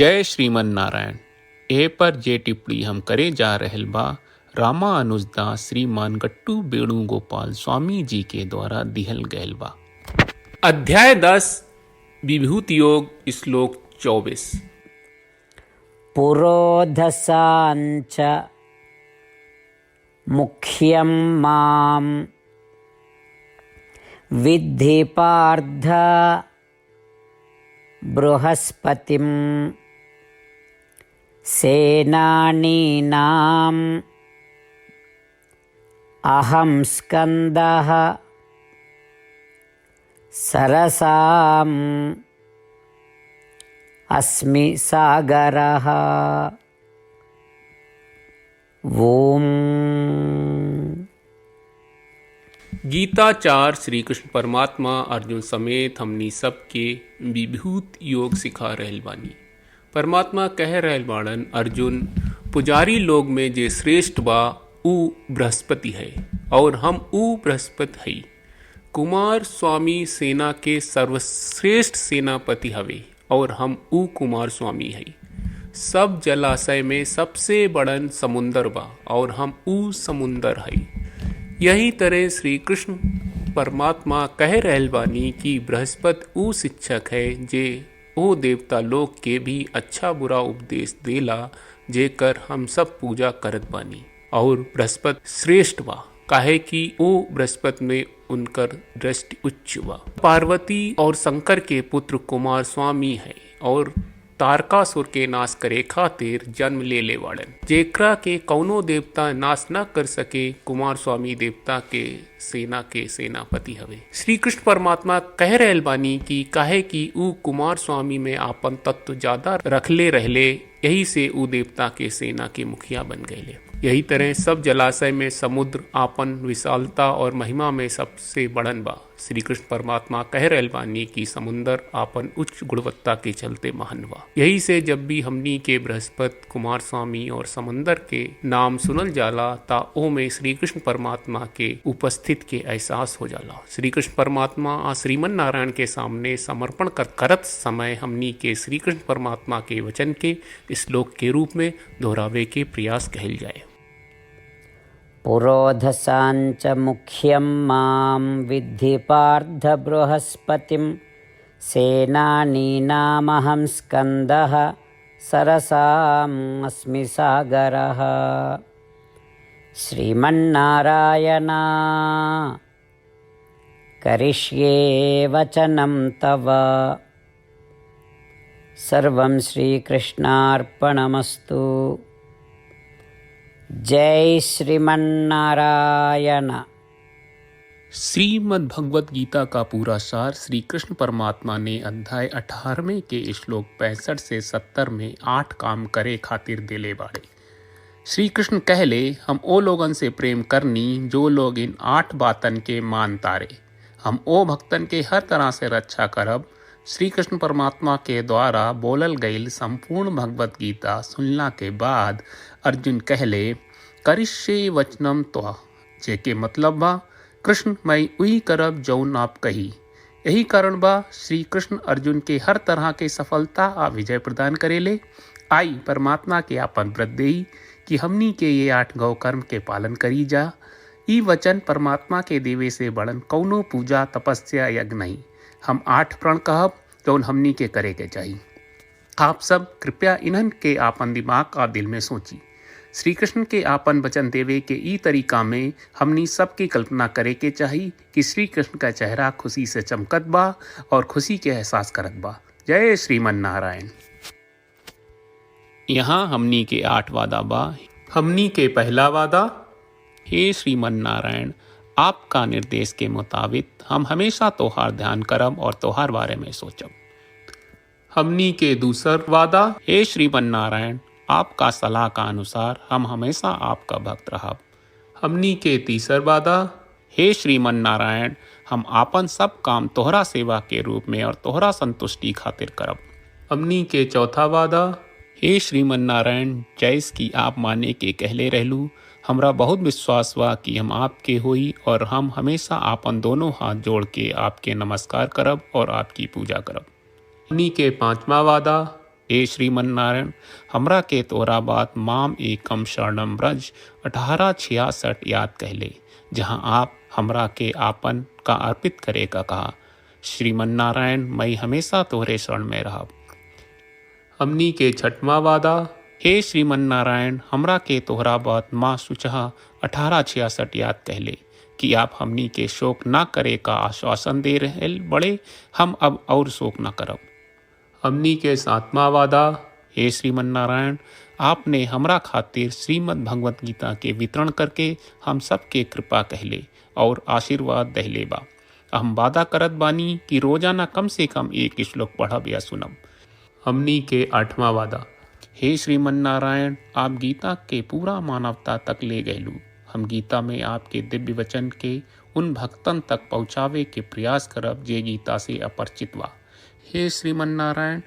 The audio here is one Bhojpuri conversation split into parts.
जय श्रीमन नारायण। ए पर जे टिप्पणी हम करे जा रहल बा रामानुजदास श्रीमान गट्टू वेणुगोपाल स्वामी जी के द्वारा दिहल गयल बा। अध्याय 10 विभूति योग श्लोक 24। पुरोधसाञ्च मुख्यं मां विद्धि पार्थ बृहस्पतिं सेनानीनाम् अहं स्कन्दः सरसाम् अस्मि सागरः। ओम। गीताचार्य श्री कृष्ण परमात्मा अर्जुन समेत हमनी सबके विभूत योग सिखा रहल बानी। परमात्मा कह रहल बाड़न, अर्जुन पुजारी लोग में जे श्रेष्ठ बा ऊ बृहस्पति है और हम ऊ बृहस्पति हई। कुमार स्वामी सेना के सर्वश्रेष्ठ सेनापति हवे और हम ऊ कुमार स्वामी हई। सब जलाशय में सबसे बड़न समुंदर बा और हम ऊ समुंदर हई। यही तरह श्री कृष्ण परमात्मा कह रहल बानी कि बृहस्पति ऊ शिक्षक है जे ओ देवता लोग के भी अच्छा बुरा उपदेश देला जेकर हम सब पूजा करत बानी। और बृहस्पति श्रेष्ठ बा काहे कि ओ बृहस्पति में उनकर दृष्टि उच्च बा। पार्वती और शंकर के पुत्र कुमार स्वामी है और तारकासुर के नाश करे खातिर जन्म ले वाड़न, जेकरा के कौनो देवता नाश न कर सके। कुमार स्वामी देवता के सेनापति हवे। श्री कृष्ण परमात्मा कह रहल बानी कि काहे कि ऊ कुमार स्वामी में आपन तत्व ज्यादा रखले रहले, यही से ऊ देवता के सेना के मुखिया बन गए। यही तरह सब जलाशय में समुद्र आपन विशालता और महिमा में सबसे बड़न बा। श्री कृष्ण परमात्मा कह रहल बानी कि समुद्र आपन उच्च गुणवत्ता के चलते महान बा। यही से जब भी हमनी के बृहस्पति, कुमार स्वामी और समंदर के नाम सुनल जाला ता ओ में श्री कृष्ण परमात्मा के उपस्थित के एहसास हो जाला। श्री कृष्ण परमात्मा श्रीमन नारायण के सामने समर्पण करत समय हमनी के श्री कृष्ण परमात्मा के वचन के श्लोक के रूप में दोहरावे के प्रयास कहल जाए। पुरोधसाञ्च मुख्यं मां विद्धि पार्थ बृहस्पतिं सेनानीनामहं स्कन्दः सरसाम् अस्मि सागरः। श्रीमन्नारायण करिष्ये वचनं तव। सर्वं श्रीकृष्णार्पणमस्तु। जय श्रीमन्नारायण। श्रीमद् भगवत गीता का पूरा सार श्री कृष्ण परमात्मा ने अध्याय 18वें के श्लोक 65 से 70 में 8 काम करे खातिर देले बाड़े। श्री कृष्ण कहले, हम ओ लोगन से प्रेम करनी जो लोग इन 8 बातन के मान तारे। हम ओ भक्तन के हर तरह से रक्षा करब। श्री कृष्ण परमात्मा के द्वारा बोलल गईल संपूर्ण भगवत गीता सुनला के बाद अर्जुन कहले, करिष्ये वचनम त्वा, जेके मतलब बा कृष्ण मैं वही करब जौन आप कही। यही कारण बा श्री कृष्ण अर्जुन के हर तरह के सफलता आ विजय प्रदान करेले। आई परमात्मा के आपन व्रत देई कि हमनी के ये 8 गौ कर्म के पालन करी जा। ई वचन परमात्मा के देवे से बड़न कौनो पूजा तपस्या यज्ञ नहीं। हम 8 प्रण कहब जौन हमनी के करे के चाहिए। आप सब कृपया इन्हन के आपन दिमाग और दिल में सोची। श्री कृष्ण के आपन वचन देवे के ई तरीका में हमनी सबकी कल्पना करे के चाहिए कि श्री कृष्ण का चेहरा खुशी से चमकत बा और खुशी के एहसास करत बा। जय श्रीमन नारायण। यहाँ हमनी के 8 वादा बा। हमनी के पहला वादा, हे श्रीमन नारायण आपका निर्देश के मुताबिक हम हमेशा तोहार ध्यान करब और तोहार बारे में सोचब। हमनी के दूसर वादा, हे श्रीमन नारायण आपका सलाह का अनुसार हम हमेशा आपका भक्त रहब। हमनी के तीसर वादा, हे श्रीमन नारायण हम आपन सब काम तोहरा सेवा के रूप में और तोहरा संतुष्टि खातिर करब। हमनी के चौथा वादा, हे श्रीमन नारायण जैस की आप माने के कहले रहलू, हमरा बहुत विश्वास बा कि हम आपके होई और हम हमेशा आपन दोनों हाथ जोड़ के आपके नमस्कार करब और आपकी पूजा करब। हमनी के 5वां वादा, हे श्रीमन्नारायण, हमरा के तोरा बात माम एकम शरणम ब्रज 1866 याद कहले, जहाँ आप हमरा के आपन का अर्पित करे का कहा। श्रीमन्नारायण, मैं हमेशा तोहरे शरण में रहब। हमनी के छठवां वादा। हे श्रीमन्नारायण, हमरा के तोहरा बात माँ सुचहा 1866 याद कहले कि आप हमनी के शोक ना करे का आश्वासन दे रहे बड़े, हम अब और शोक ना करब। हमनी के 7वां वादा। हे श्रीमन्नारायण, आपने हमरा खातिर श्रीमद् भगवत गीता के वितरण करके हम सबके कृपा कहले और आशीर्वाद दहले बा। हम वादा करत बानी कि रोजाना कम से कम एक श्लोक पढ़ब या सुनब। हमनी के 8वां वादा। हे श्रीमन्नारायण, आप गीता के पूरा मानवता तक ले गयलू। हम गीता में आपके दिव्य वचन के उन भक्तन तक पहुँचावे के प्रयास करब जे गीता से अपरिचित बा। हे श्रीमन्नारायण,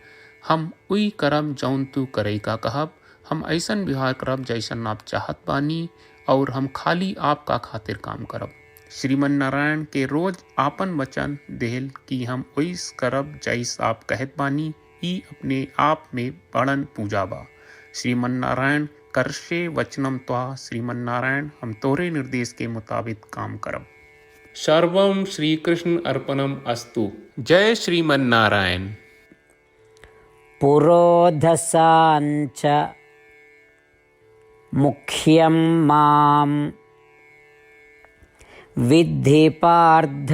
हम उई करब जौन तू करे का कहब। हम ऐसन व्यवहार करब जैसन आप चाहत बानी और हम खाली आपका खातिर काम करब। श्रीमन्नारायण के रोज आपन वचन देहल कि हम ओइस करब जैस आप कहत बानी, ई अपने आप में बड़न पूजा बा। श्रीमन्नारायण, करशे वचनम त्वा। श्रीमन्नारायण, हम तोरे निर्देश के मुताबिक काम करब। सर्वम श्री कृष्ण अर्पणम अस्तु। जय श्रीमन्नारायण। पुरोधसाञ्च मुख्यं मां विद्धि पार्थ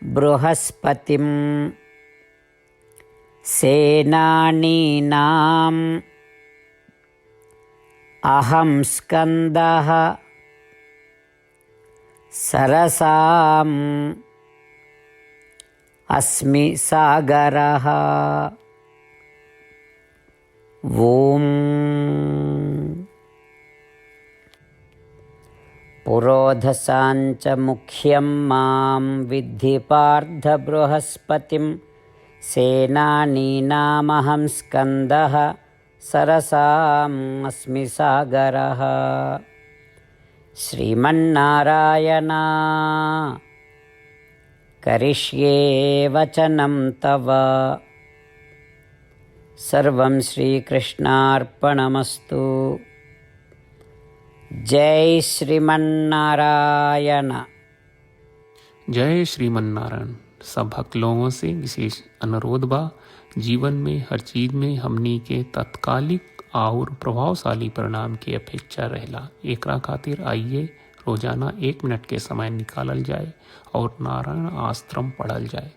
बृहस्पतिं सेनानीनाम् अहं स्कन्दः सरसाम् अस्मि सागरः। ॐ पुरोधसाञ्च मुख्यं मां विद्धि पार्थ बृहस्पतिं सेनानीनामहं स्कन्दः सरसाम् अस्मि सागरः। श्रीमन्नारायण, करिष्ये वचनं तव। सर्वं श्रीकृष्णार्पणमस्तु। जय श्रीमन्नारायण। जय श्रीमन्नारायण। सब भक्त लोगों से विशेष अनुरोध बा, जीवन में हर चीज में हमनी के तत्कालिक और प्रभावशाली परिणाम की अपेक्षा रहेला। एकरा खातिर आइए रोजाना 1 मिनट के समय निकालल जाए और नारायण आश्रम पढ़ल जाए।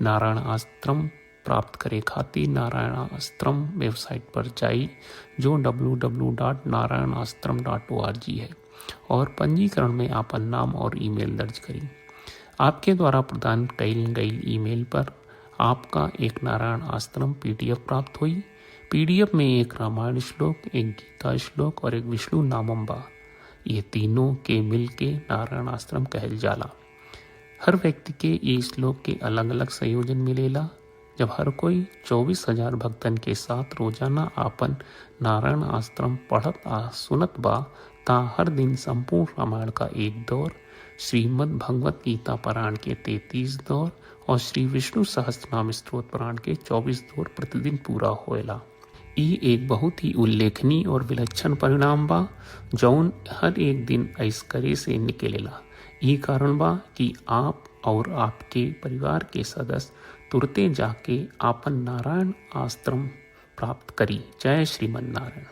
नारायण आश्रम प्राप्त करे खातिर नारायण आश्रम वेबसाइट पर जाई, जो www.narayanashram.org है, और पंजीकरण में आपन नाम और ईमेल दर्ज करी। आपके द्वारा प्रदान कईल गई ईमेल पर आपका एक नारायण आश्रम PDF प्राप्त हुई। PDF में एक रामायण श्लोक, एक गीता श्लोक और एक विष्णु नामम बा। ये तीनों के मिल के नारायण आश्रम कहल जाला। हर व्यक्ति के ये श्लोक के अलग अलग संयोजन मिलेला। जब हर कोई 24,000 भक्तन के साथ रोजाना आपन नारायण आश्रम पढ़त आ सुनत बा, ता हर दिन संपूर्ण रामायण का 1 दौर, श्रीमद् भगवत गीता पारायण के 33 दौर और श्री विष्णु सहस्त्रनाम स्तोत्र पारायण के 24 दौर प्रतिदिन पूरा होएला। ई एक बहुत ही उल्लेखनीय और विलक्षण परिणाम बा, जौन हर एक दिन ऐसकरे से निकलेला। ई कारण बा कि आप और आपके परिवार के सदस्य तुरते जाके आपन नारायण आश्रम प्राप्त करी। जय श्रीमन्नारायण।